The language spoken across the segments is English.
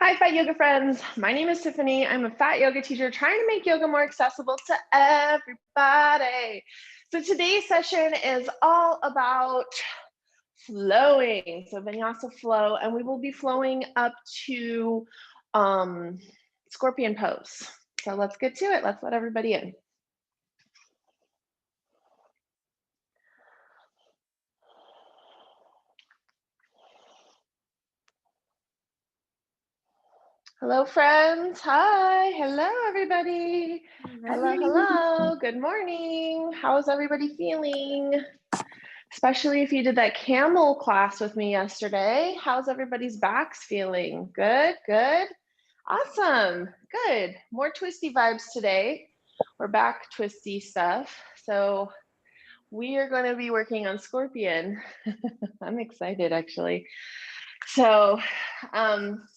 Hi, Fat Yoga friends. My name is Tiffany. I'm a fat yoga teacher trying to make yoga more accessible to everybody. So today's session is all about flowing. So Vinyasa flow, and we will be flowing up to scorpion pose. So let's get to it. Let's let everybody in. Hello, friends. Hi. Hello, everybody. Hello. Good morning. How's everybody feeling? Especially if you did that camel class with me yesterday. How's everybody's backs feeling? Good, good. Awesome. Good. More twisty vibes today. We're back twisty stuff. So we are going to be working on scorpion. I'm excited actually. So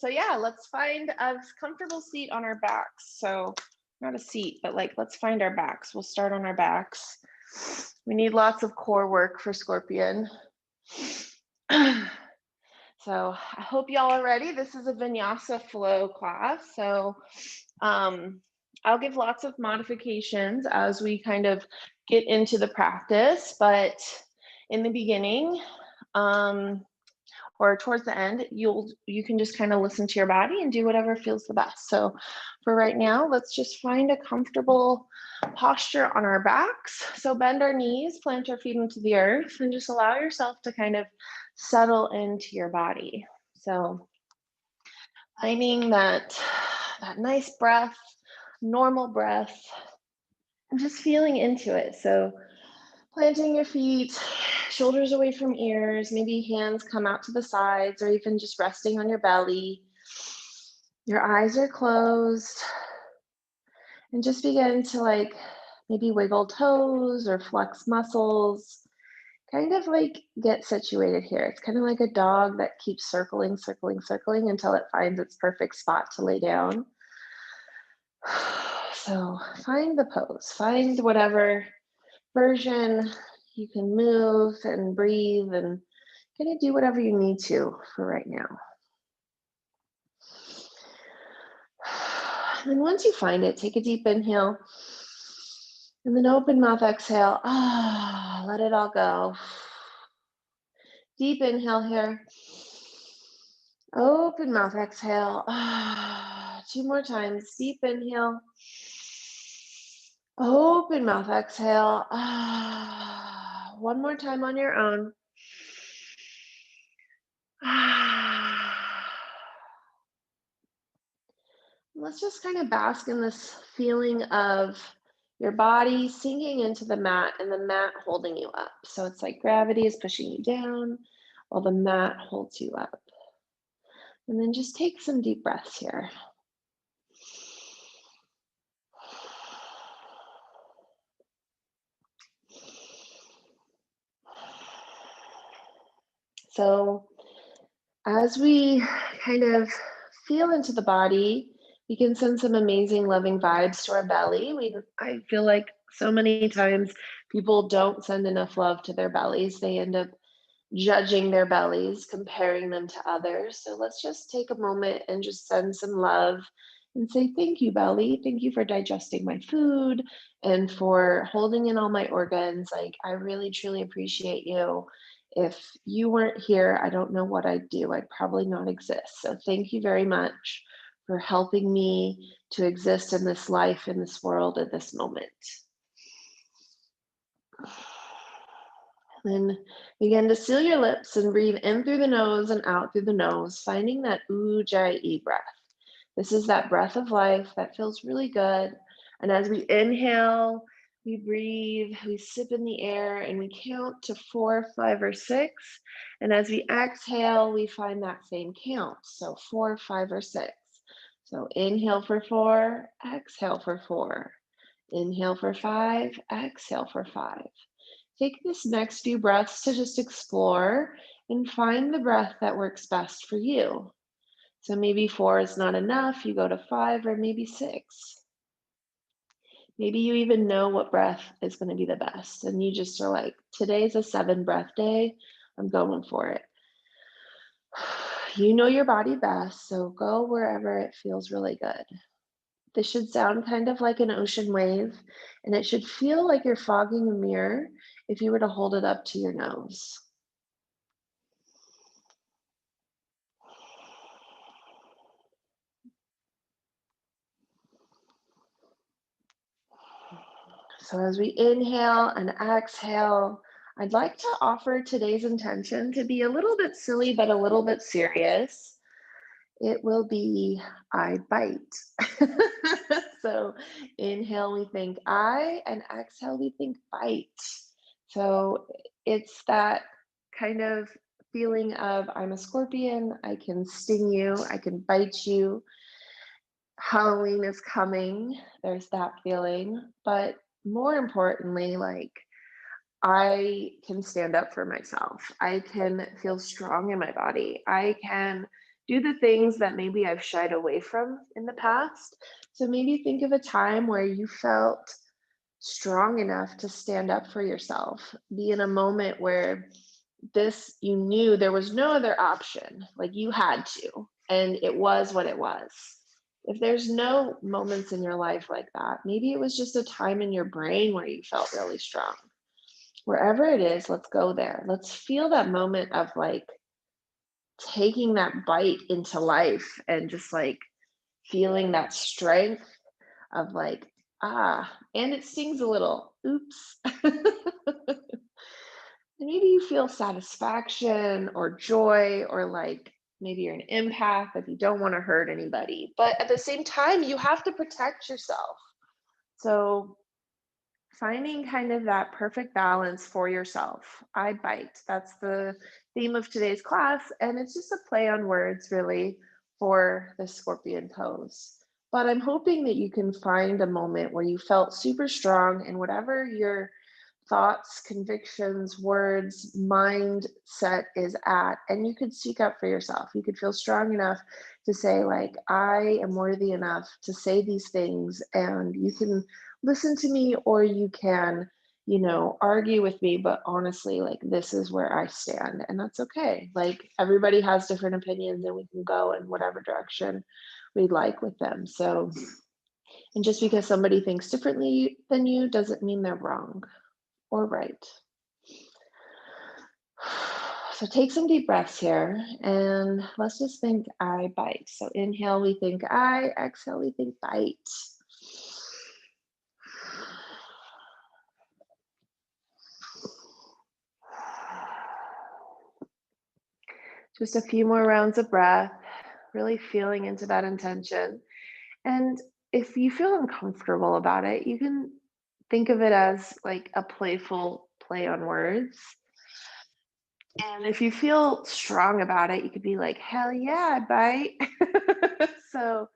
yeah, let's find a comfortable seat on our backs. So not a seat, but like, let's find our backs. We'll start on our backs. We need lots of core work for scorpion. So I hope y'all are ready. This is a Vinyasa flow class. So I'll give lots of modifications as we kind of get into the practice, but in the beginning, or towards the end, you can just kind of listen to your body and do whatever feels the best. So for right now, let's just find a comfortable posture on our backs. So bend our knees, plant our feet into the earth, and just allow yourself to kind of settle into your body. So finding that nice breath, normal breath, and just feeling into it. So planting your feet, shoulders away from ears, maybe hands come out to the sides, or even just resting on your belly. Your eyes are closed. And just begin to like maybe wiggle toes or flex muscles. Kind of like get situated here. It's kind of like a dog that keeps circling, circling, circling until it finds its perfect spot to lay down. So find the pose, find whatever version you can move and breathe and kind of do whatever you need to for right now. And then once you find it, take a deep inhale and then open mouth exhale. Let it all go. Deep inhale here. Open mouth exhale. 2 more times. Deep inhale. Open mouth exhale. 1 more time on your own. Let's just kind of bask in this feeling of your body sinking into the mat and the mat holding you up. So it's like gravity is pushing you down while the mat holds you up. And then just take some deep breaths here. So as we kind of feel into the body, we can send some amazing loving vibes to our belly. I feel like so many times people don't send enough love to their bellies. They end up judging their bellies, comparing them to others. So let's just take a moment and just send some love and say, thank you, belly. Thank you for digesting my food and for holding in all my organs. Like, I really, truly appreciate you. If you weren't here, I don't know what I'd do. I'd probably not exist. So thank you very much for helping me to exist in this life, in this world, at this moment. Then begin to seal your lips and breathe in through the nose and out through the nose, finding that Ujjayi breath. This is that breath of life that feels really good. And as we inhale, we breathe, we sip in the air, and we count to 4, 5, or 6. And as we exhale, we find that same count. So 4, 5, or 6. So inhale for 4, exhale for 4. Inhale for 5, exhale for 5. Take this next few breaths to just explore and find the breath that works best for you. So maybe 4 is not enough, you go to 5 or maybe 6. Maybe you even know what breath is going to be the best and you just are like, today's a 7 breath day, I'm going for it. You know your body best, so go wherever it feels really good. This should sound kind of like an ocean wave, and it should feel like you're fogging a mirror if you were to hold it up to your nose. So as we inhale and exhale, I'd like to offer today's intention to be a little bit silly, but a little bit serious. It will be I bite. So inhale, we think I, and exhale, we think bite. So it's that kind of feeling of I'm a scorpion, I can sting you, I can bite you. Halloween is coming. There's that feeling. But more importantly, like I can stand up for myself. I can feel strong in my body. I can do the things that maybe I've shied away from in the past. So maybe think of a time where you felt strong enough to stand up for yourself. Be in a moment where you knew there was no other option, like you had to, and it was what it was. If there's no moments in your life like that, maybe it was just a time in your brain where you felt really strong. Wherever it is, let's go there. Let's feel that moment of like taking that bite into life and just like feeling that strength of like, and it stings a little. Oops. Maybe you feel satisfaction or joy, or like maybe you're an empath if you don't want to hurt anybody. But at the same time, you have to protect yourself. So finding kind of that perfect balance for yourself. I bite. That's the theme of today's class. And it's just a play on words, really, for the scorpion pose. But I'm hoping that you can find a moment where you felt super strong in whatever your thoughts, convictions, words, mindset is at, and you could speak up for yourself. You could feel strong enough to say, like, I am worthy enough to say these things, and you can listen to me, or you can, argue with me, but honestly, like, this is where I stand, and that's okay. Like, everybody has different opinions, and we can go in whatever direction we'd like with them. So, and just because somebody thinks differently than you doesn't mean they're wrong or right. So take some deep breaths here, and let's just think I bite. So inhale, we think I, exhale, we think bite. Just a few more rounds of breath, really feeling into that intention. And if you feel uncomfortable about it, you can think of it as like a playful play on words. And if you feel strong about it, you could be like, hell yeah, I bite. So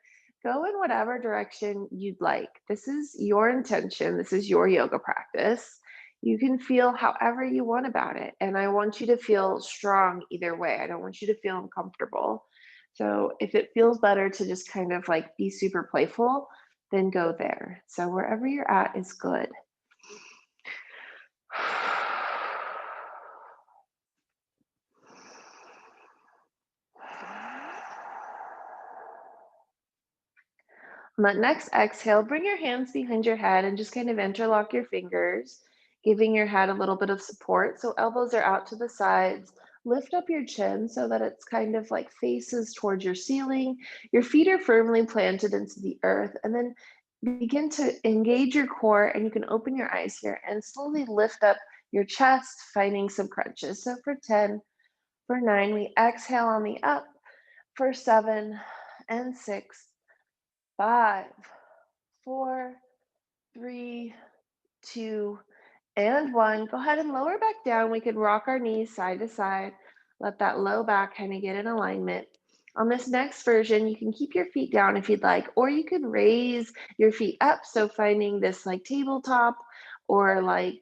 go in whatever direction you'd like. This is your intention. This is your yoga practice. You can feel however you want about it. And I want you to feel strong either way. I don't want you to feel uncomfortable. So if it feels better to just kind of like be super playful, then go there. So wherever you're at is good. On that next exhale, bring your hands behind your head and just kind of interlock your fingers, giving your head a little bit of support. So elbows are out to the sides. Lift up your chin so that it's kind of like faces towards your ceiling. Your feet are firmly planted into the earth, and then begin to engage your core, and you can open your eyes here and slowly lift up your chest, finding some crunches. So for 10, for 9, we exhale on the up. For 7 and 6, 5, 4, 3, 2, and 1. Go ahead and lower back down. We could rock our knees side to side. Let that low back kind of get in alignment. On this next version, you can keep your feet down if you'd like, or you could raise your feet up. So finding this like tabletop or like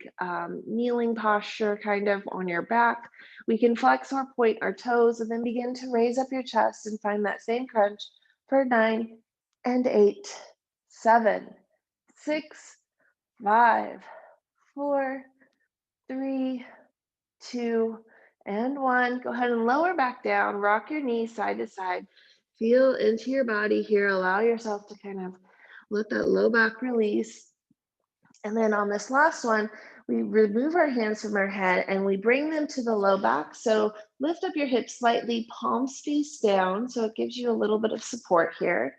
kneeling posture kind of on your back. We can flex or point our toes and then begin to raise up your chest and find that same crunch for 9 and 8, 7, 6, 5, 4, 3, 2, And 1. Go ahead and lower back down. Rock your knees side to side. Feel into your body here. Allow yourself to kind of let that low back release. And then on this last one, we remove our hands from our head and we bring them to the low back. So lift up your hips slightly, palms face down. So it gives you a little bit of support here.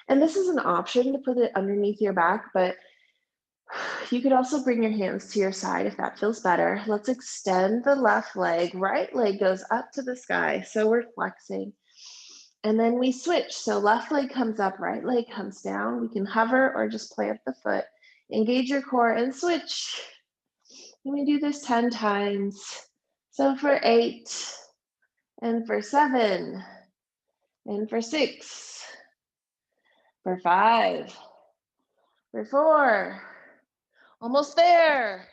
And this is an option to put it underneath your back, but you could also bring your hands to your side if that feels better. Let's extend the left leg. Right leg goes up to the sky. So we're flexing. And then we switch. So left leg comes up, right leg comes down. We can hover or just plant the foot. Engage your core and switch. And we do this 10 times. So for 8, and for 7, and for 6, for 5, for 4, almost there,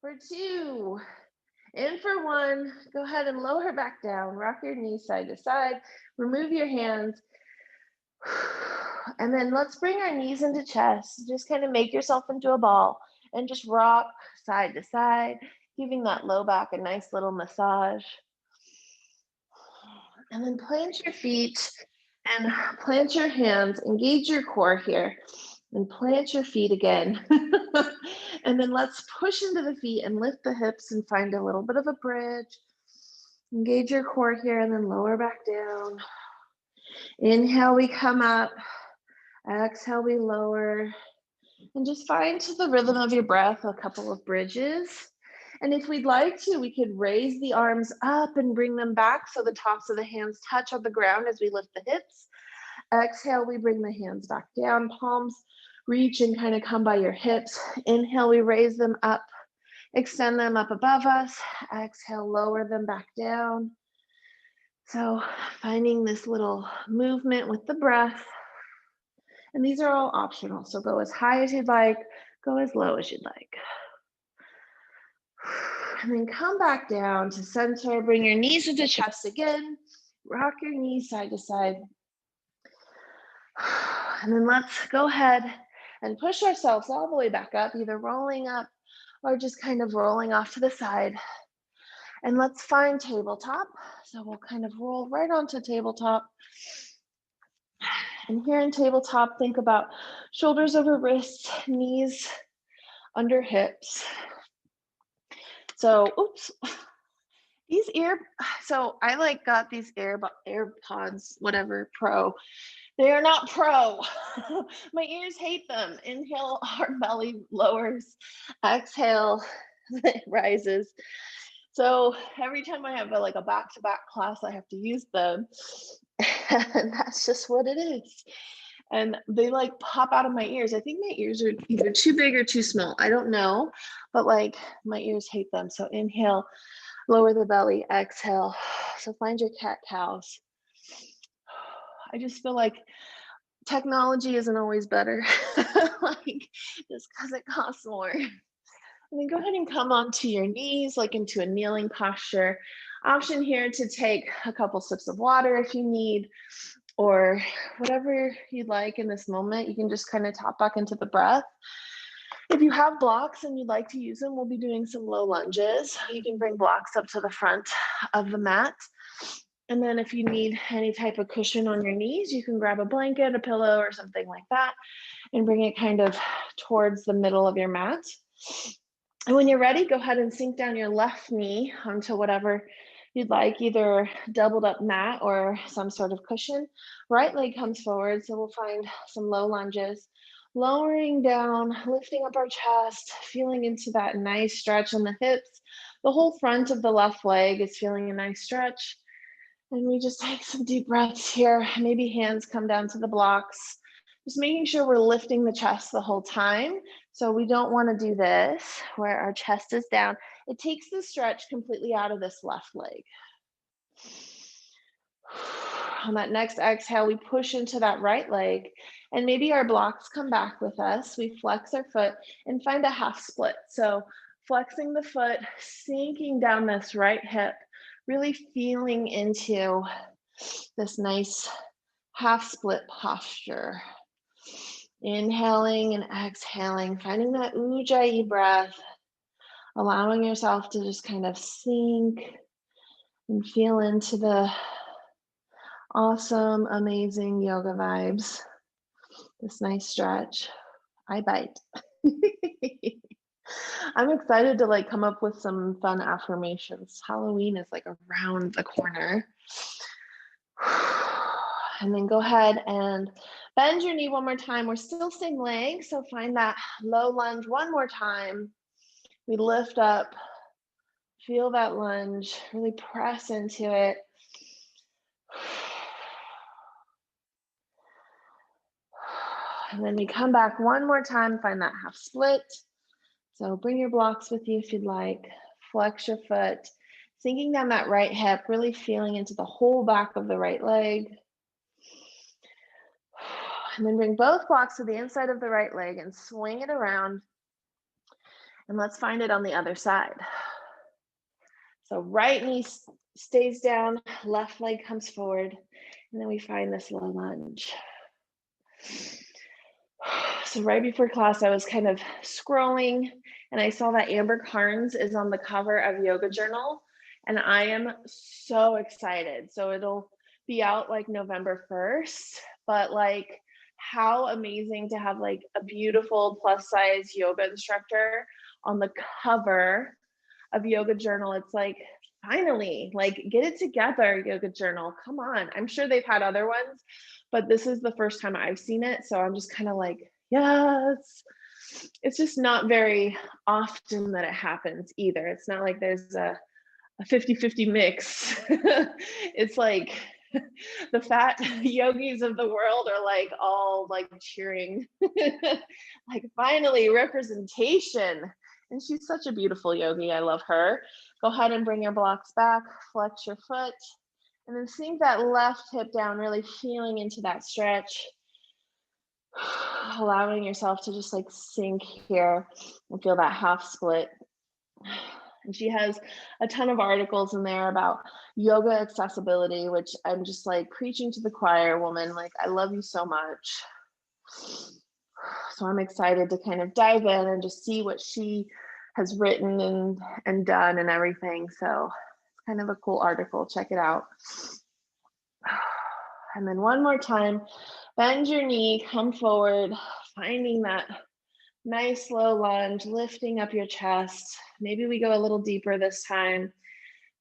for 2, and for 1. Go ahead and lower back down. Rock your knees side to side. Remove your hands. And then let's bring our knees into chest. Just kind of make yourself into a ball and just rock side to side, giving that low back a nice little massage. And then plant your feet and plant your hands. Engage your core here and plant your feet again. And then let's push into the feet and lift the hips and find a little bit of a bridge. Engage your core here and then lower back down. Inhale, we come up. Exhale, we lower. And just find to the rhythm of your breath a couple of bridges. And if we'd like to, we could raise the arms up and bring them back so the tops of the hands touch on the ground as we lift the hips. Exhale, we bring the hands back down. Palms reach and kind of come by your hips. Inhale, we raise them up. Extend them up above us. Exhale, lower them back down. So finding this little movement with the breath. And these are all optional. So go as high as you'd like, go as low as you'd like. And then come back down to center. Bring your knees into chest again. Rock your knees side to side. And then let's go ahead and push ourselves all the way back up, either rolling up or just kind of rolling off to the side. And let's find tabletop. So we'll kind of roll right onto tabletop. And here in tabletop, think about shoulders over wrists, knees under hips. So, oops. So I got these AirPods, whatever, Pro. They are not Pro. My ears hate them. Inhale, our belly lowers. Exhale, it rises. So every time I have a back-to-back class, I have to use them. And that's just what it is. And they pop out of my ears. I think my ears are either too big or too small. I don't know, but my ears hate them. So inhale, lower the belly, exhale. So find your cat-cows. I just feel like technology isn't always better, just because it costs more. And then go ahead and come onto your knees, into a kneeling posture. Option here to take a couple sips of water if you need, or whatever you'd like in this moment. You can just kind of tap back into the breath. If you have blocks and you'd like to use them, we'll be doing some low lunges. You can bring blocks up to the front of the mat. And then if you need any type of cushion on your knees, you can grab a blanket, a pillow, or something like that, and bring it kind of towards the middle of your mat. And when you're ready, go ahead and sink down your left knee onto whatever you'd like, either doubled up mat or some sort of cushion. Right leg comes forward, so we'll find some low lunges. Lowering down, lifting up our chest, feeling into that nice stretch in the hips. The whole front of the left leg is feeling a nice stretch. And we just take some deep breaths here. Maybe hands come down to the blocks. Just making sure we're lifting the chest the whole time. So we don't want to do this where our chest is down. It takes the stretch completely out of this left leg. On that next exhale, we push into that right leg, and maybe our blocks come back with us. We flex our foot and find a half split. So flexing the foot, sinking down this right hip, really feeling into this nice half split posture. Inhaling and exhaling, finding that ujjayi breath, allowing yourself to just kind of sink And feel into the awesome, amazing yoga vibes. This nice stretch. I bite. I'm excited to like come up with some fun affirmations. Halloween is like around the corner. And then go ahead and bend your knee one more time. We're still same leg, so find that low lunge one more time. We lift up, feel that lunge, really press into it. And then we come back one more time, find that half split. So bring your blocks with you if you'd like. Flex your foot, sinking down that right hip, really feeling into the whole back of the right leg. And then bring both blocks to the inside of the right leg and swing it around. And let's find it on the other side. So right knee stays down, left leg comes forward, and then we find this low lunge. So right before class, I was kind of scrolling and I saw that Amber Carnes is on the cover of Yoga Journal, and I am so excited. So it'll be out like November 1st, but like how amazing to have like a beautiful plus size yoga instructor on the cover of Yoga Journal. It's like, finally, like get it together, Yoga Journal. Come on. I'm sure they've had other ones, but this is the first time I've seen it. So I'm just kind of like, yes. It's just not very often that it happens either. It's not like there's a 50-50 mix. It's like the fat yogis of the world are like all like cheering, like finally representation. And she's such a beautiful yogi. I love her. Go ahead and bring your blocks back, flex your foot, and then sink that left hip down, really feeling into that stretch. Allowing yourself to just like sink here and feel that half split. And she has a ton of articles in there about yoga accessibility, which I'm just like preaching to the choir, woman. Like, I love you so much. So I'm excited to kind of dive in and just see what she has written and done and everything. So it's kind of a cool article. Check it out. And then one more time, bend your knee, come forward, finding that nice low lunge, lifting up your chest. Maybe we go a little deeper this time,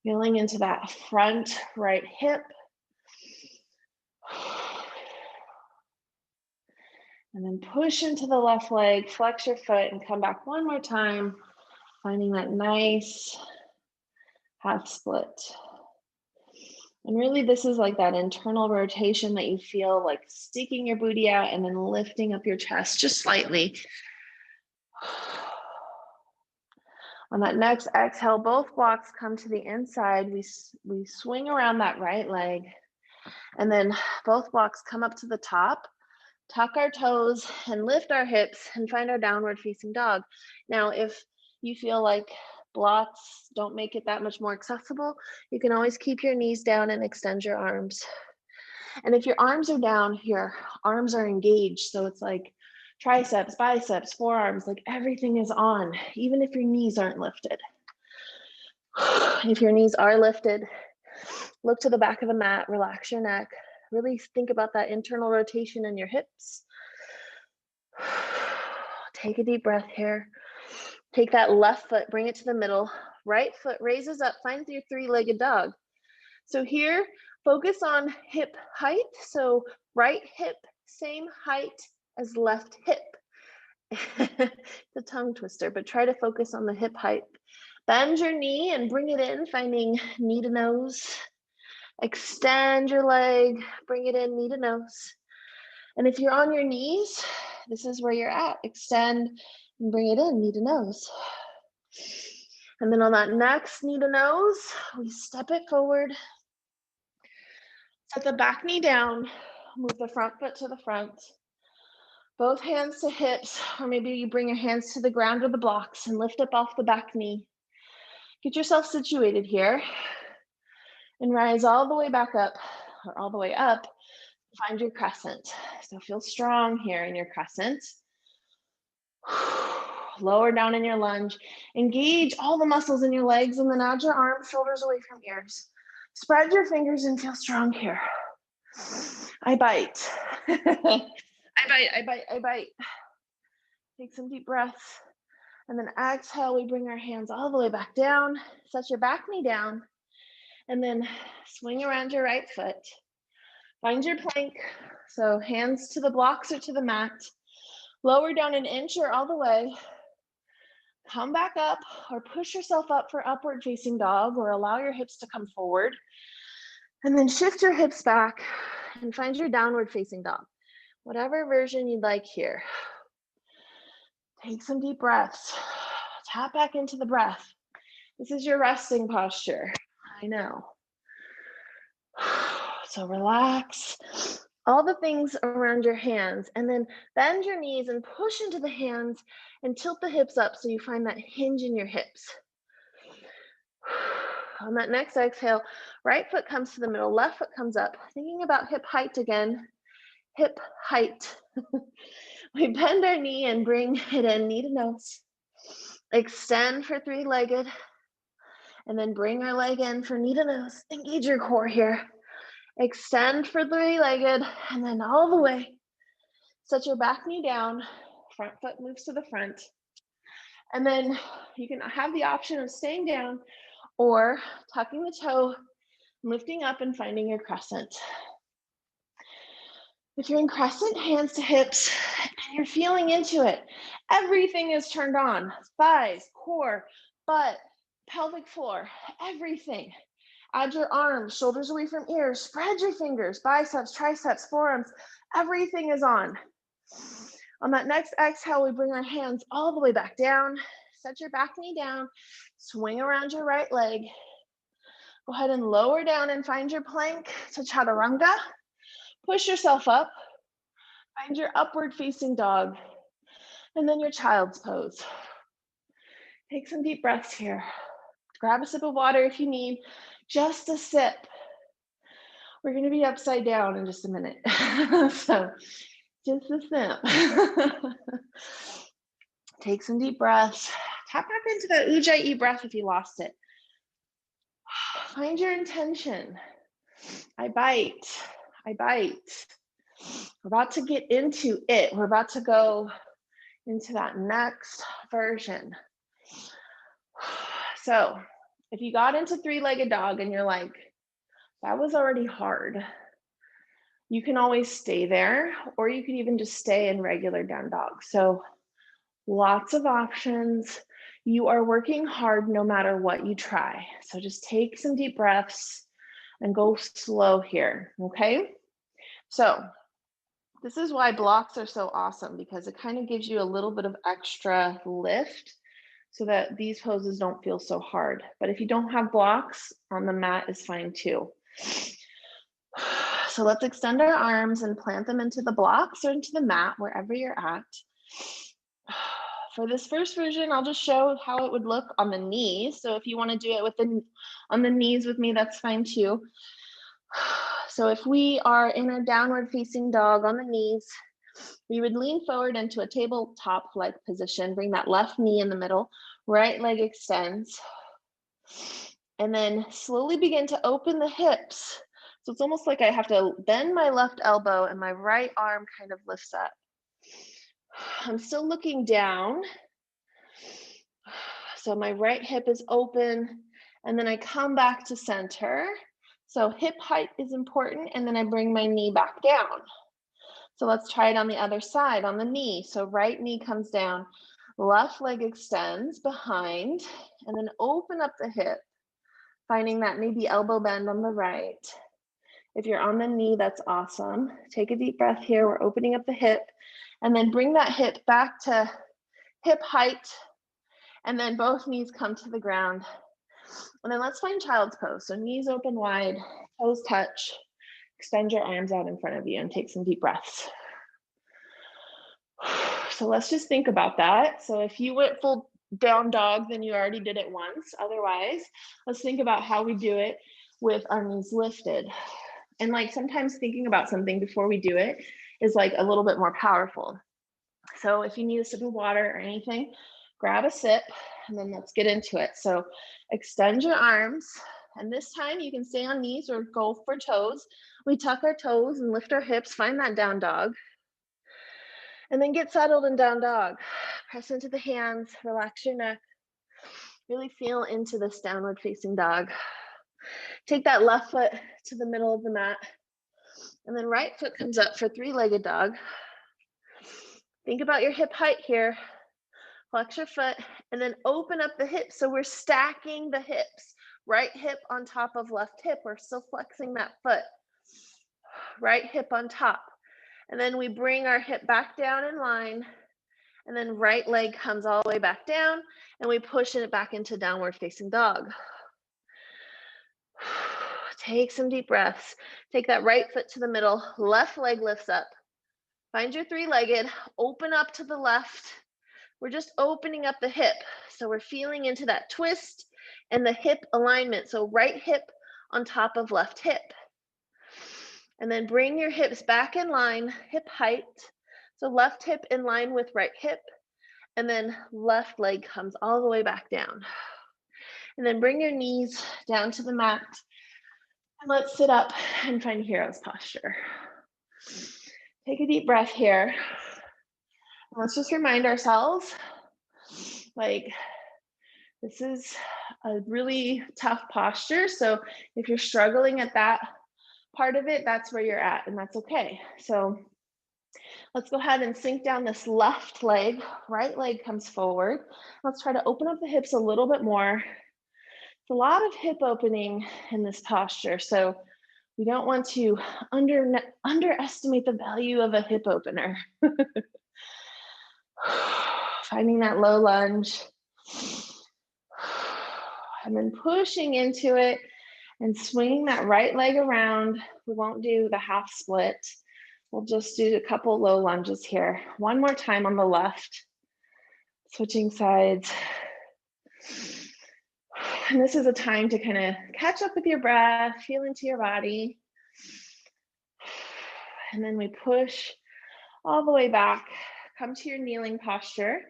feeling into that front right hip. And then push into the left leg, flex your foot and come back one more time, finding that nice half split. And really this is like that internal rotation that you feel, like sticking your booty out and then lifting up your chest just slightly. On that next exhale, both blocks come to the inside. We swing around that right leg, and then both blocks come up to the top, tuck our toes and lift our hips and find our downward facing dog. Now, if you feel like blocks don't make it that much more accessible, you can always keep your knees down and extend your arms. And if your arms are down, your arms are engaged. So it's like triceps, biceps, forearms, like everything is on, even if your knees aren't lifted. If your knees are lifted, look to the back of the mat, relax your neck, really think about that internal rotation in your hips. Take a deep breath here. Take that left foot, bring it to the middle. Right foot raises up, find your three-legged dog. So here, focus on hip height. So right hip, same height as left hip. It's a tongue twister, but try to focus on the hip height. Bend your knee and bring it in, finding knee to nose. Extend your leg, bring it in, knee to nose. And if you're on your knees, this is where you're at. Extend and bring it in, knee to nose. And then on that next knee to nose, we step it forward. Set the back knee down, move the front foot to the front. Both hands to hips, or maybe you bring your hands to the ground or the blocks and lift up off the back knee. Get yourself situated here and rise all the way back up, or all the way up. Find your crescent. So feel strong here in your crescent. Lower down in your lunge. Engage all the muscles in your legs and then add your arms, shoulders away from ears. Spread your fingers and feel strong here. I bite. I bite. Take some deep breaths. And then exhale, we bring our hands all the way back down. Set your back knee down. And then swing around your right foot. Find your plank. So hands to the blocks or to the mat. Lower down an inch or all the way. Come back up or push yourself up for upward facing dog, or allow your hips to come forward. And then shift your hips back and find your downward facing dog. Whatever version you'd like here. Take some deep breaths. Tap back into the breath. This is your resting posture. I know. So relax all the things around your hands, and then bend your knees and push into the hands and tilt the hips up so you find that hinge in your hips. On that next exhale, right foot comes to the middle, left foot comes up. Thinking about hip height again. Hip height. We bend our knee and bring it in, knee to nose. Extend for three-legged, and then bring our leg in for knee to nose. Engage your core here. Extend for three-legged, and then all the way. Set your back knee down, front foot moves to the front. And then you can have the option of staying down or tucking the toe, lifting up and finding your crescent. If you're in crescent, hands to hips, and you're feeling into it, everything is turned on. Thighs, core, butt, pelvic floor, everything. Add your arms, shoulders away from ears, spread your fingers, biceps, triceps, forearms, everything is on. On that next exhale, we bring our hands all the way back down. Set your back knee down, swing around your right leg. Go ahead and lower down and find your plank to Chaturanga. Push yourself up, find your upward facing dog, and then your child's pose. Take some deep breaths here. Grab a sip of water if you need, just a sip. We're gonna be upside down in just a minute. So just a sip. Take some deep breaths. Tap back into that Ujjayi breath if you lost it. Find your intention. I bite. I bite. We're about to get into it. We're about to go into that next version. So if you got into three-legged dog and you're like, that was already hard, you can always stay there, or you could even just stay in regular down dog. So lots of options. You are working hard no matter what you try. So just take some deep breaths and go slow here, okay? So this is why blocks are so awesome, because it kind of gives you a little bit of extra lift so that these poses don't feel so hard. But if you don't have blocks, on the mat is fine too. So let's extend our arms and plant them into the blocks or into the mat, wherever you're at. For this first version, I'll just show how it would look on the knees. So if you want to do it on the knees with me, that's fine too. So if we are in a downward facing dog on the knees, we would lean forward into a tabletop-like position, bring that left knee in the middle, right leg extends, and then slowly begin to open the hips. So it's almost like I have to bend my left elbow and my right arm kind of lifts up. I'm still looking down. So my right hip is open, and then I come back to center. So hip height is important, and then I bring my knee back down. So let's try it on the other side, on the knee. So right knee comes down, left leg extends behind, and then open up the hip, finding that maybe elbow bend on the right. If you're on the knee, that's awesome. Take a deep breath here. We're opening up the hip, and then bring that hip back to hip height, and then both knees come to the ground. And then let's find child's pose. So knees open wide, toes touch, extend your arms out in front of you and take some deep breaths. So let's just think about that. So if you went full down dog, then you already did it once. Otherwise, let's think about how we do it with our knees lifted. And like sometimes thinking about something before we do it is like a little bit more powerful. So if you need a sip of water or anything, grab a sip and then let's get into it. So extend your arms And this time you can stay on knees or go for toes. We tuck our toes and lift our hips, find that down dog. And then get settled in down dog. Press into the hands, relax your neck. Really feel into this downward facing dog. Take that left foot to the middle of the mat. And then right foot comes up for three-legged dog. Think about your hip height here. Flex your foot and then open up the hips. So we're stacking the hips. Right hip on top of left hip. We're still flexing that foot. Right hip on top. And then we bring our hip back down in line. And then right leg comes all the way back down. And we push it back into downward facing dog. Take some deep breaths. Take that right foot to the middle. Left leg lifts up. Find your three-legged. Open up to the left. We're just opening up the hip. So we're feeling into that twist and the hip alignment. So right hip on top of left hip. And then bring your hips back in line, hip height. So left hip in line with right hip. And then left leg comes all the way back down. And then bring your knees down to the mat. And let's sit up and find hero's posture. Take a deep breath here. Let's just remind ourselves, like, this is a really tough posture. So if you're struggling at that part of it, that's where you're at, and that's okay. So let's go ahead and sink down this left leg. Right leg comes forward. Let's try to open up the hips a little bit more. It's a lot of hip opening in this posture. So we don't want to underestimate the value of a hip opener. Finding that low lunge. And then pushing into it and swinging that right leg around. We won't do the half split. We'll just do a couple low lunges here. One more time on the left. Switching sides. And this is a time to kind of catch up with your breath, feel into your body. And then we push all the way back. Come to your kneeling posture.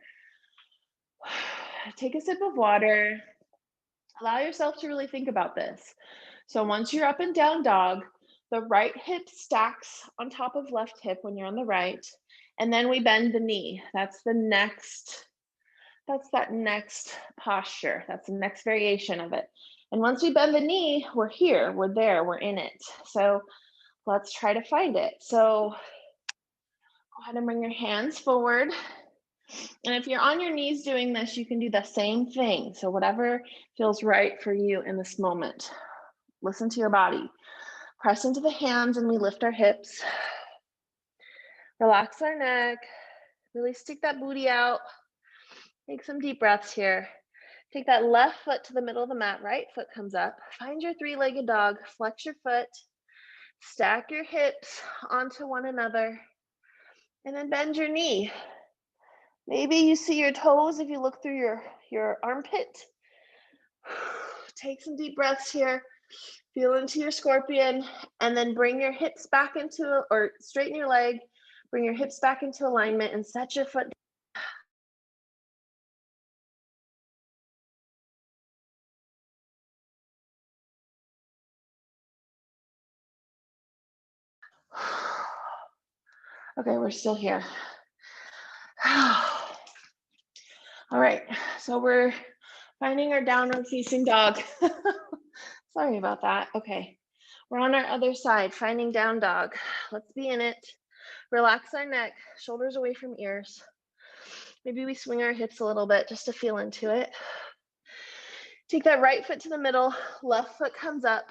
Take a sip of water. Allow yourself to really think about this. So once you're up and down dog, the right hip stacks on top of left hip when you're on the right. And then we bend the knee. That's that next posture. That's the next variation of it. And once we bend the knee, we're here, we're there, we're in it. So let's try to find it. So go ahead and bring your hands forward. And if you're on your knees doing this, you can do the same thing. So whatever feels right for you in this moment. Listen to your body. Press into the hands and we lift our hips. Relax our neck. Really stick that booty out. Take some deep breaths here. Take that left foot to the middle of the mat. Right foot comes up. Find your three-legged dog. Flex your foot. Stack your hips onto one another. And then bend your knee. Maybe you see your toes if you look through your armpit. Take some deep breaths here. Feel into your scorpion. And then bring your hips back into, or straighten your leg. Bring your hips back into alignment and set your foot down. Okay, we're still here. All right, so we're finding our downward facing dog. Sorry about that. Okay, we're on our other side, finding down dog. Let's be in it. Relax our neck, shoulders away from ears. Maybe we swing our hips a little bit just to feel into it. Take that right foot to the middle, left foot comes up.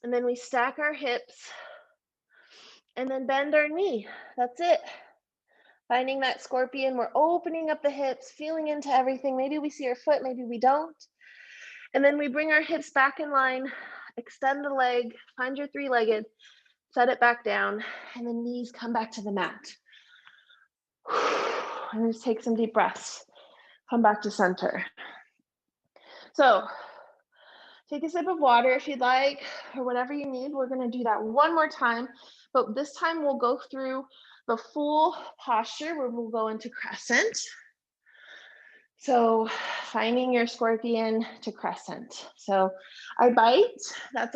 And then we stack our hips and then bend our knee. That's it. Finding that scorpion, we're opening up the hips, feeling into everything. Maybe we see our foot, maybe we don't. And then we bring our hips back in line, extend the leg, find your three-legged, set it back down, and the knees come back to the mat. And just take some deep breaths. Come back to center. So take a sip of water if you'd like, or whatever you need. We're gonna do that one more time, but this time we'll go through the full posture where we'll go into crescent. So finding your scorpion to crescent. So I bite, that's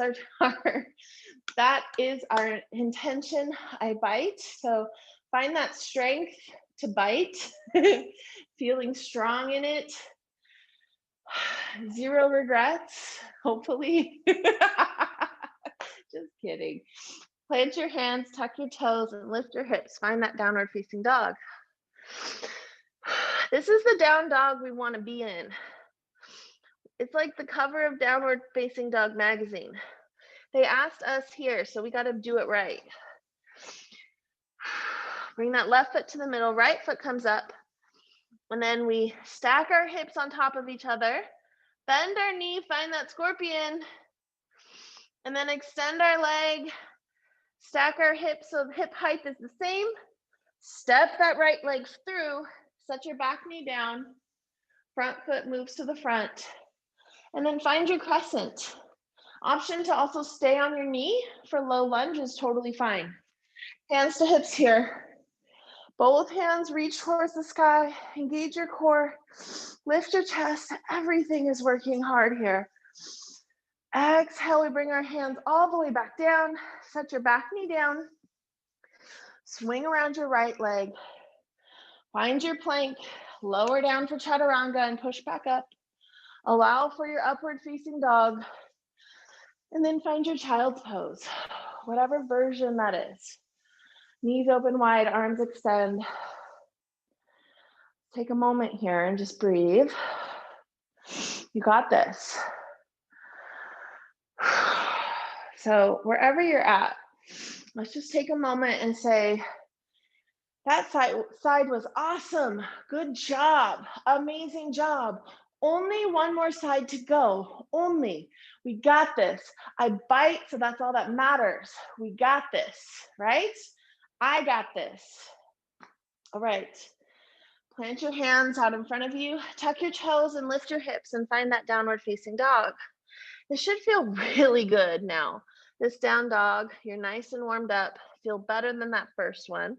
that is our intention. I bite. So find that strength to bite, feeling strong in it. Zero regrets, hopefully. Just kidding. Plant your hands, tuck your toes, and lift your hips. Find that downward facing dog. This is the down dog we want to be in. It's like the cover of Downward Facing Dog magazine. They asked us here, so we got to do it right. Bring that left foot to the middle, right foot comes up, and then we stack our hips on top of each other, bend our knee, find that scorpion, and then extend our leg, stack our hips so the hip height is the same, step that right leg through, set your back knee down, front foot moves to the front, and then find your crescent. Option to also stay on your knee for low lunge is totally fine. Hands to hips here. Both hands reach towards the sky, engage your core, lift your chest. Everything is working hard here. Exhale, we bring our hands all the way back down. Set your back knee down. Swing around your right leg. Find your plank, lower down for Chaturanga and push back up. Allow for your upward facing dog. And then find your child's pose, whatever version that is. Knees open wide, arms extend. Take a moment here and just breathe. You got this. So wherever you're at, let's just take a moment and say, that side was awesome. Good job. Amazing job. Only one more side to go. Only. We got this. I bite, so that's all that matters. We got this, right? I got this. All right. Plant your hands out in front of you. Tuck your toes and lift your hips and find that downward facing dog. This should feel really good now. This down dog, you're nice and warmed up. Feel better than that first one.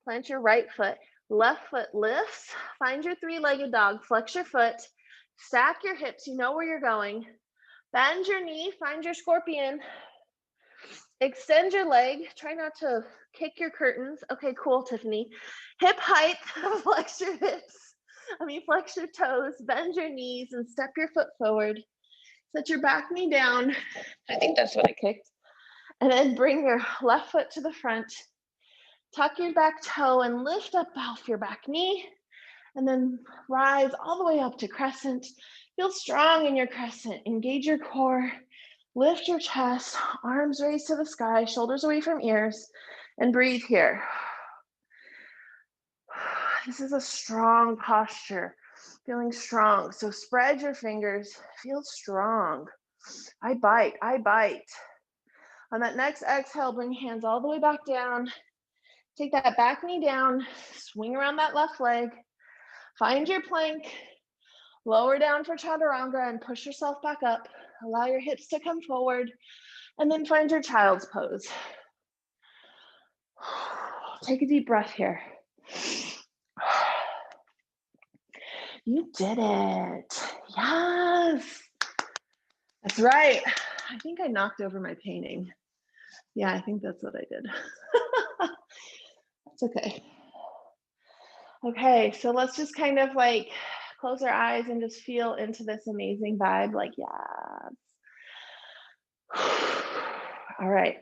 Plant your right foot. Left foot lifts. Find your three-legged dog. Flex your foot. Stack your hips. You know where you're going. Bend your knee. Find your scorpion. Extend your leg. Try not to kick your curtains. Okay, cool, Tiffany. Hip height. Flex your hips. Flex your toes. Bend your knees and step your foot forward. Set your back knee down. I think that's what I kicked. And then bring your left foot to the front. Tuck your back toe and lift up off your back knee. And then rise all the way up to crescent. Feel strong in your crescent. Engage your core. Lift your chest. Arms raised to the sky. Shoulders away from ears. And breathe here. This is a strong posture. Feeling strong. So spread your fingers. Feel strong. I bite. I bite. On that next exhale, bring hands all the way back down. Take that back knee down, swing around that left leg, find your plank, lower down for Chaturanga and push yourself back up. Allow your hips to come forward and then find your child's pose. Take a deep breath here. You did it. Yes. That's right. I think I knocked over my painting. Yeah, I think that's what I did. That's okay. Okay, so let's just kind of like close our eyes and just feel into this amazing vibe. Like, yes. All right,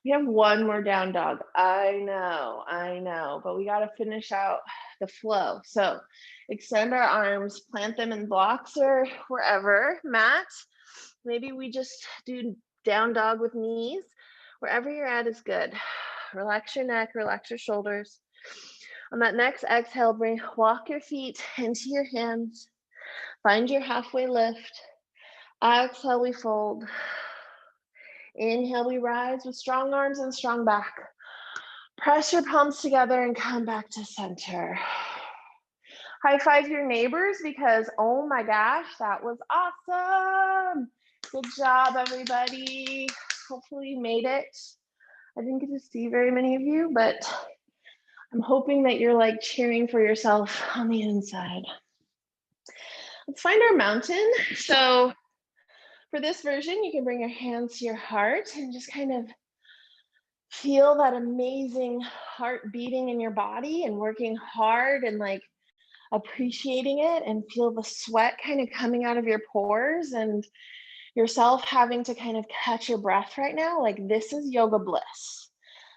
we have one more down dog. I know, but we got to finish out the flow. So extend our arms, plant them in blocks or wherever, mat. Maybe we just do down dog with knees. Wherever you're at is good. Relax your neck, relax your shoulders. On that next exhale, walk your feet into your hands. Find your halfway lift. Exhale, we fold. Inhale, we rise with strong arms and strong back. Press your palms together and come back to center. High five your neighbors because, oh my gosh, that was awesome. Good job, everybody. Hopefully you made it. I didn't get to see very many of you, but I'm hoping that you're like cheering for yourself on the inside. Let's find our mountain. So for this version, you can bring your hands to your heart and just kind of feel that amazing heart beating in your body and working hard and like appreciating it, and feel the sweat kind of coming out of your pores and yourself having to kind of catch your breath right now. Like, this is yoga bliss.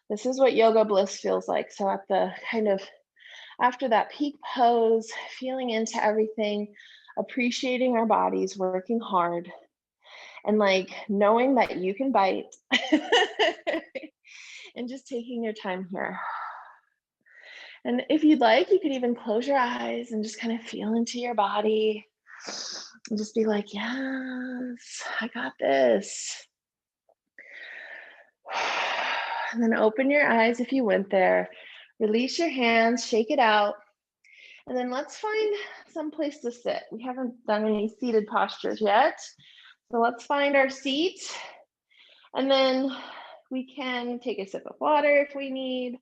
This is what yoga bliss feels like. So at the kind of after that peak pose, feeling into everything, appreciating our bodies, working hard, and like knowing that you can bite and just taking your time here. And if you'd like, you could even close your eyes and just kind of feel into your body and just be like, yes, I got this. And then open your eyes if you went there. Release your hands, shake it out. And then let's find some place to sit. We haven't done any seated postures yet. So let's find our seat. And then we can take a sip of water if we need,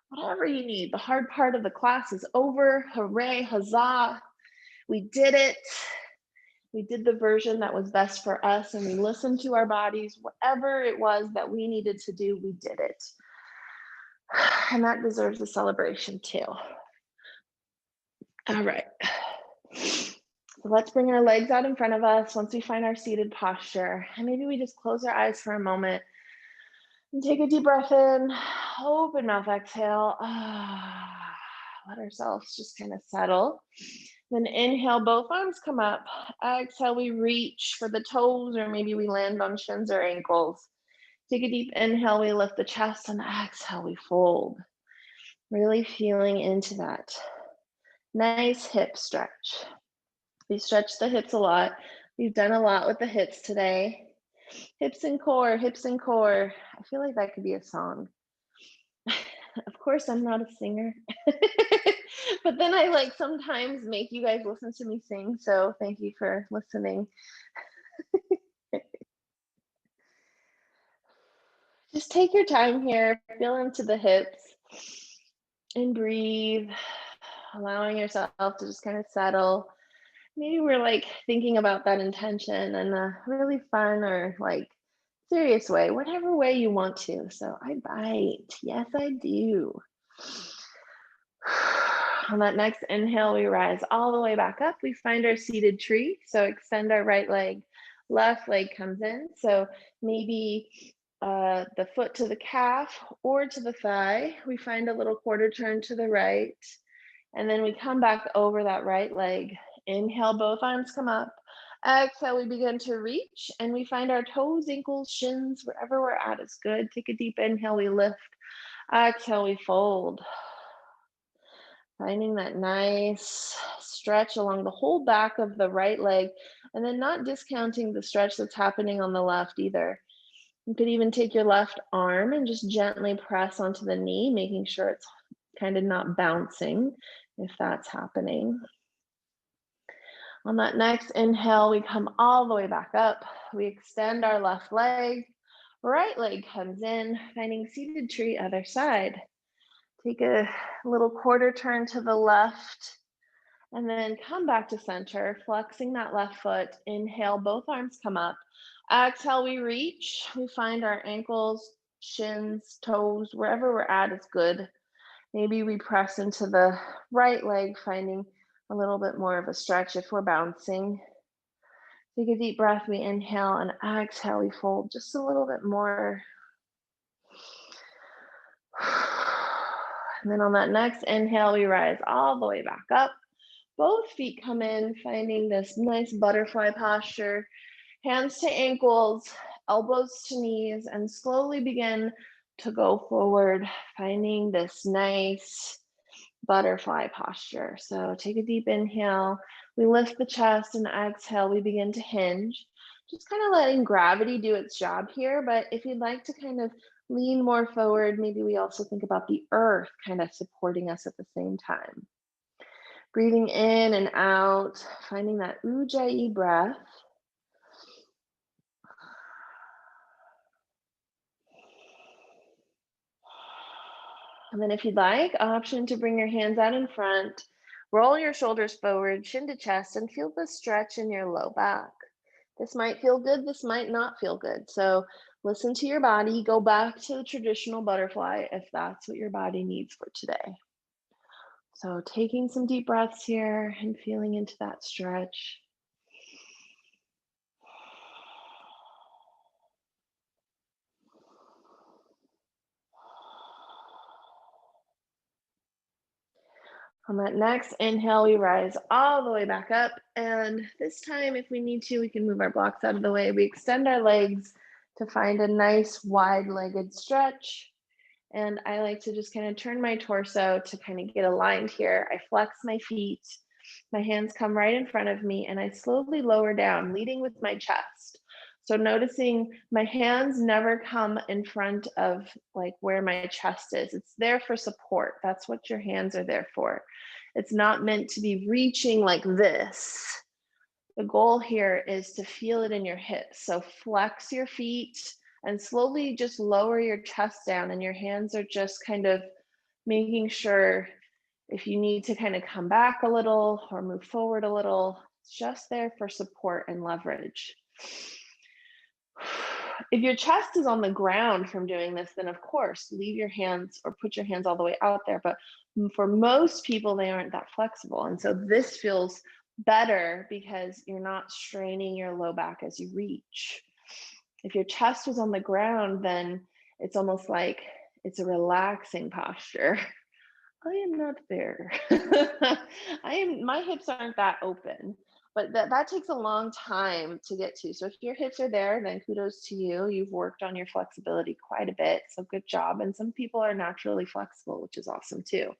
whatever you need. The hard part of the class is over. Hooray, huzzah. We did it. We did the version that was best for us, and we listened to our bodies. Whatever it was that we needed to do, we did it. And that deserves a celebration too. All right. So let's bring our legs out in front of us once we find our seated posture. And maybe we just close our eyes for a moment and take a deep breath in, open mouth, exhale. Let ourselves just kind of settle. Then inhale, both arms come up. Exhale, we reach for the toes, or maybe we land on shins or ankles. Take a deep inhale, we lift the chest, and exhale, we fold. Really feeling into that nice hip stretch. We stretch the hips a lot. We've done a lot with the hips today. Hips and core, hips and core. I feel like that could be a song. Of course, I'm not a singer. But then I like sometimes make you guys listen to me sing. So thank you for listening. Just take your time here, feel into the hips and breathe, allowing yourself to just kind of settle. Maybe we're like thinking about that intention in a really fun or like serious way, whatever way you want to. So I bite. Yes, I do. On that next inhale, we rise all the way back up. We find our seated tree. So extend our right leg, left leg comes in. So maybe the foot to the calf or to the thigh. We find a little quarter turn to the right. And then we come back over that right leg. Inhale, both arms come up. Exhale, we begin to reach and we find our toes, ankles, shins, wherever we're at is good. Take a deep inhale, we lift. Exhale, we fold. Finding that nice stretch along the whole back of the right leg, and then not discounting the stretch that's happening on the left either. You could even take your left arm and just gently press onto the knee, making sure it's kind of not bouncing if that's happening. On that next inhale, we come all the way back up. We extend our left leg. Right leg comes in, finding seated tree, other side. Take a little quarter turn to the left and then come back to center, flexing that left foot. Inhale, both arms come up. Exhale, we reach. We find our ankles, shins, toes, wherever we're at is good. Maybe we press into the right leg, finding a little bit more of a stretch if we're bouncing. Take a deep breath. We inhale and exhale, we fold just a little bit more. And then on that next inhale, we rise all the way back up. Both feet come in, finding this nice butterfly posture. Hands to ankles, elbows to knees, and slowly begin to go forward, finding this nice butterfly posture. So take a deep inhale. We lift the chest, and exhale, we begin to hinge. Just kind of letting gravity do its job here. But if you'd like to kind of lean more forward, maybe we also think about the earth kind of supporting us at the same time. Breathing in and out, finding that ujjayi breath. And then if you'd like, option to bring your hands out in front, Roll your shoulders forward, chin to chest, and feel the stretch in your low back. This might feel good, this might not feel good. So listen to your body. Go back to the traditional butterfly if that's what your body needs for today. So taking some deep breaths here and feeling into that stretch. On that next inhale, we rise all the way back up. And this time, if we need to, we can move our blocks out of the way. We extend our legs to find a nice wide-legged stretch. And I like to just kind of turn my torso to kind of get aligned here. I flex my feet, my hands come right in front of me, and I slowly lower down, leading with my chest. So noticing my hands never come in front of like where my chest is. It's there for support. That's what your hands are there for. It's not meant to be reaching like this. The goal here is to feel it in your hips. So flex your feet and slowly just lower your chest down, and your hands are just kind of making sure if you need to kind of come back a little or move forward a little, it's just there for support and leverage. If your chest is on the ground from doing this, then of course, leave your hands or put your hands all the way out there. But for most people, they aren't that flexible. And so this feels better because you're not straining your low back as you reach. If your chest was on the ground, then it's almost like it's a relaxing posture. I am not there. My hips aren't that open, but that takes a long time to get to. So if your hips are there, then kudos to you. You've worked on your flexibility quite a bit. So good job. And some people are naturally flexible, which is awesome too.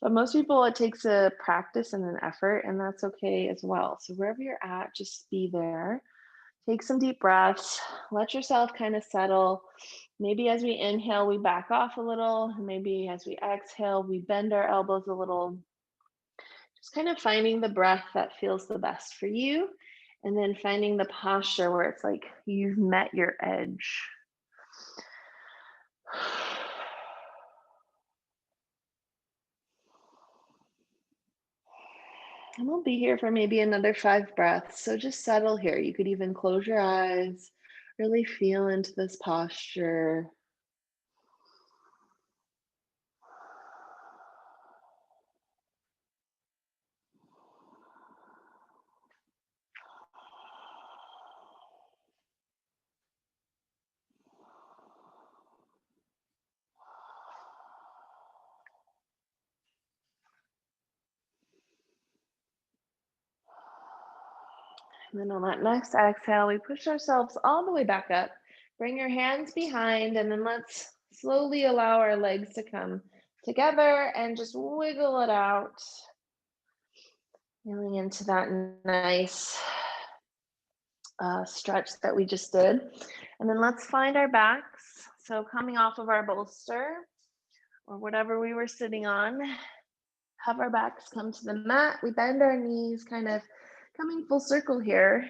But most people, it takes a practice and an effort, and that's okay as well. So wherever you're at, just be there. Take some deep breaths, let yourself kind of settle. Maybe as we inhale, we back off a little. Maybe as we exhale, we bend our elbows a little. Just kind of finding the breath that feels the best for you. And then finding the posture where it's like you've met your edge. And we'll be here for maybe another 5 breaths. So just settle here. You could even close your eyes, really feel into this posture. And then on that next exhale, we push ourselves all the way back up. Bring your hands behind, and then let's slowly allow our legs to come together and just wiggle it out. Feeling into that nice stretch that we just did. And then let's find our backs. So coming off of our bolster or whatever we were sitting on, have our backs come to the mat. We bend our knees, kind of coming full circle here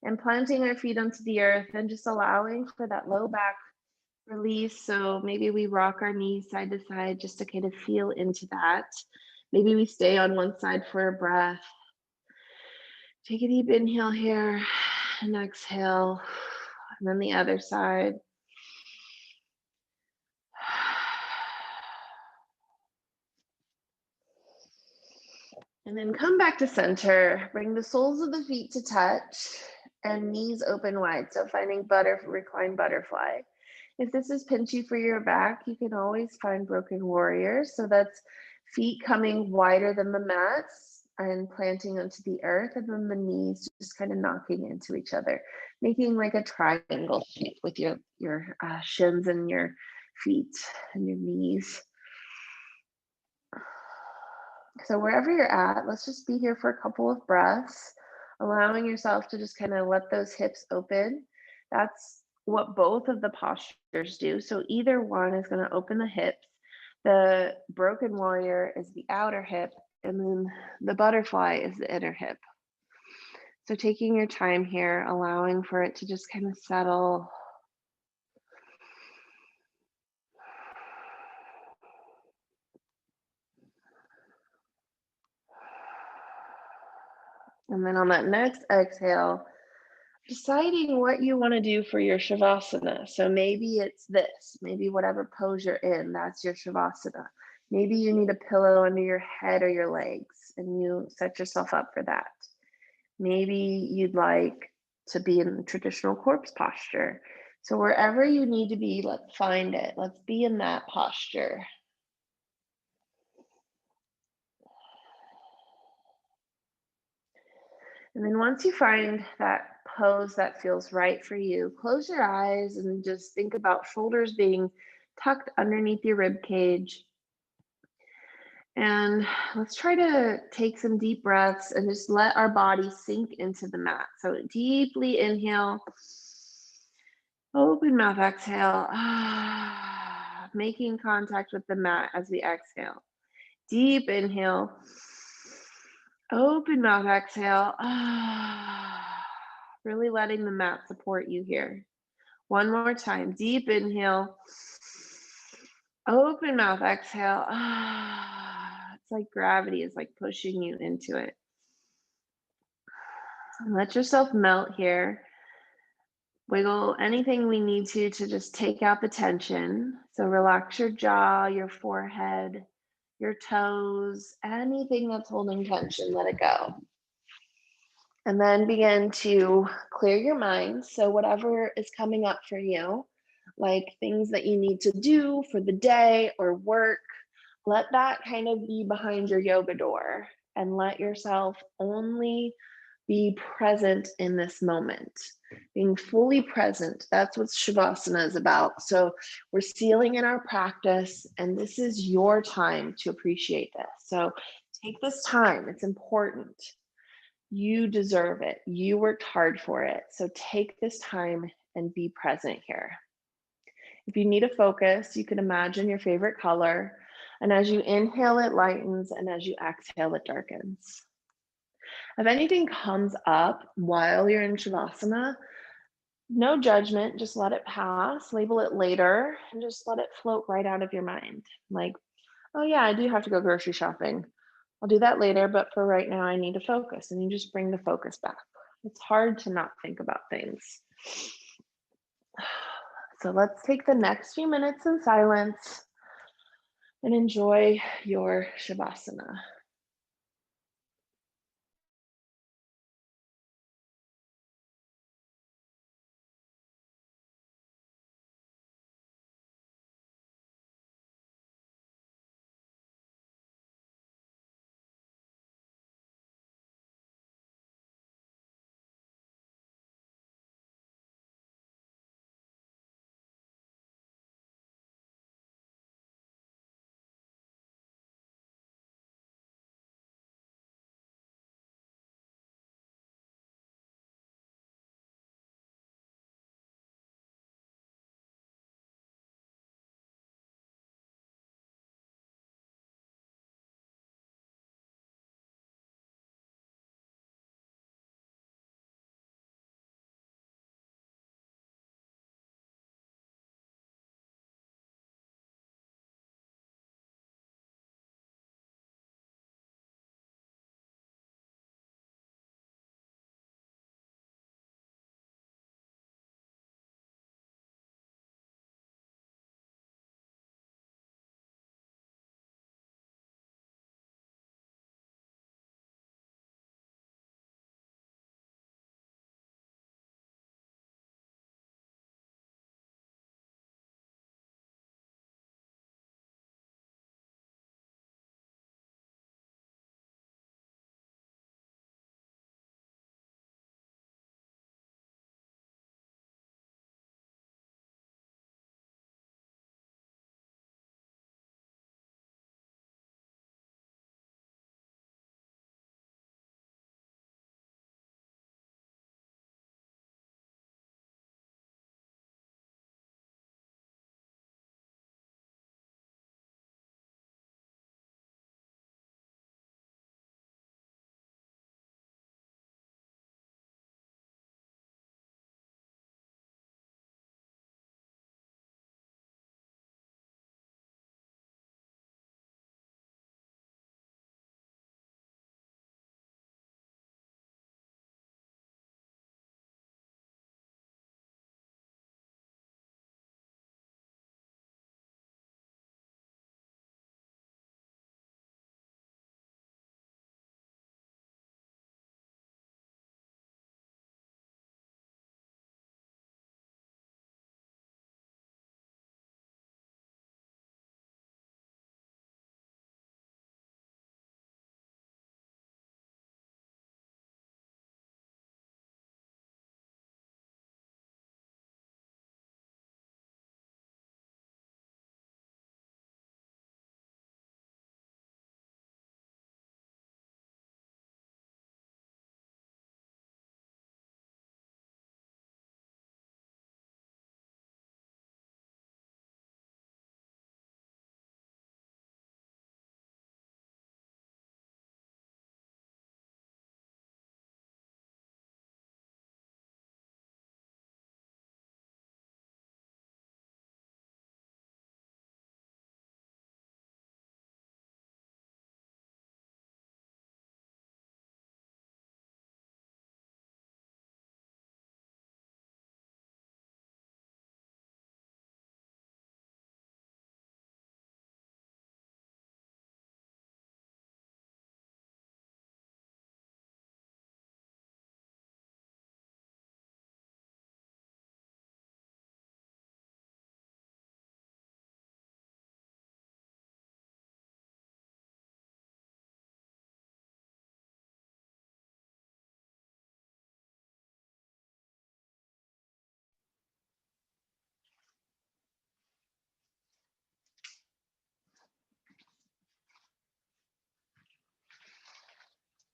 and planting our feet onto the earth and just allowing for that low back release. So maybe we rock our knees side to side just to kind of feel into that. Maybe we stay on one side for a breath. Take a deep inhale here and exhale, and then the other side. And then come back to center. Bring the soles of the feet to touch and knees open wide. So finding reclined butterfly. If this is pinchy for your back, you can always find broken warrior. So that's feet coming wider than the mats and planting onto the earth, and then the knees just kind of knocking into each other, making like a triangle shape with your shins and your feet and your knees. So wherever you're at, let's just be here for a couple of breaths, allowing yourself to just kind of let those hips open. That's what both of the postures do. So either one is going to open the hips. The broken warrior is the outer hip, and then the butterfly is the inner hip. So taking your time here, allowing for it to just kind of settle. And then on that next exhale, deciding what you want to do for your Shavasana. So maybe it's this, maybe whatever pose you're in, that's your Shavasana. Maybe you need a pillow under your head or your legs and you set yourself up for that. Maybe you'd like to be in traditional corpse posture. So wherever you need to be, let's find it. Let's be in that posture. And then once you find that pose that feels right for you, close your eyes and just think about shoulders being tucked underneath your rib cage. And let's try to take some deep breaths and just let our body sink into the mat. So deeply inhale, open mouth, exhale, making contact with the mat as we exhale. Deep inhale, open mouth, exhale. Really letting the mat support you here. One more time. Deep inhale, open mouth, exhale. It's like gravity is like pushing you into it. And let yourself melt here. Wiggle anything we need to just take out the tension. So relax your jaw, your forehead, your toes, anything that's holding tension, let it go. And then begin to clear your mind. So whatever is coming up for you, like things that you need to do for the day or work, let that kind of be behind your yoga door and let yourself only be present in this moment. Being fully present, that's what Shavasana is about. So we're sealing in our practice, and this is your time to appreciate this. So take this time, it's important. You deserve it. You worked hard for it. So take this time and be present here. If you need a focus, you can imagine your favorite color. And as you inhale, it lightens. And as you exhale, it darkens. If anything comes up while you're in Shavasana, no judgment, just let it pass, label it later, and just let it float right out of your mind. Like, oh yeah, I do have to go grocery shopping. I'll do that later, but for right now, I need to focus. And you just bring the focus back. It's hard to not think about things. So let's take the next few minutes in silence and enjoy your Shavasana.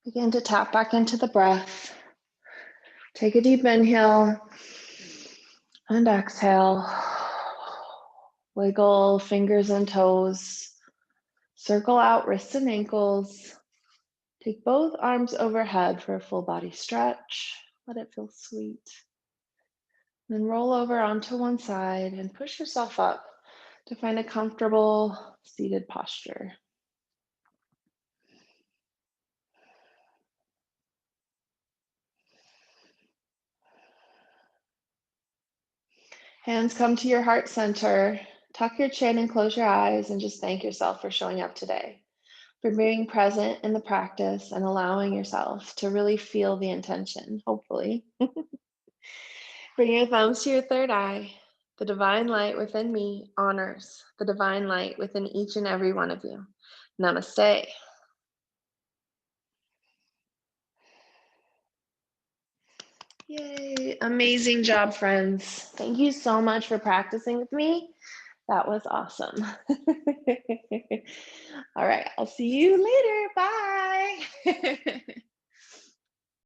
Begin to tap back into the breath. Take a deep inhale and exhale. Wiggle fingers and toes. Circle out wrists and ankles. Take both arms overhead for a full body stretch. Let it feel sweet. Then roll over onto one side and push yourself up to find a comfortable seated posture. Hands come to your heart center. Tuck your chin and close your eyes and just thank yourself for showing up today, for being present in the practice and allowing yourself to really feel the intention, hopefully. Bring your thumbs to your third eye. The divine light within me honors the divine light within each and every one of you. Namaste. Yay, amazing job, friends. Thank you so much for practicing with me. That was awesome. All right, I'll see you later. Bye.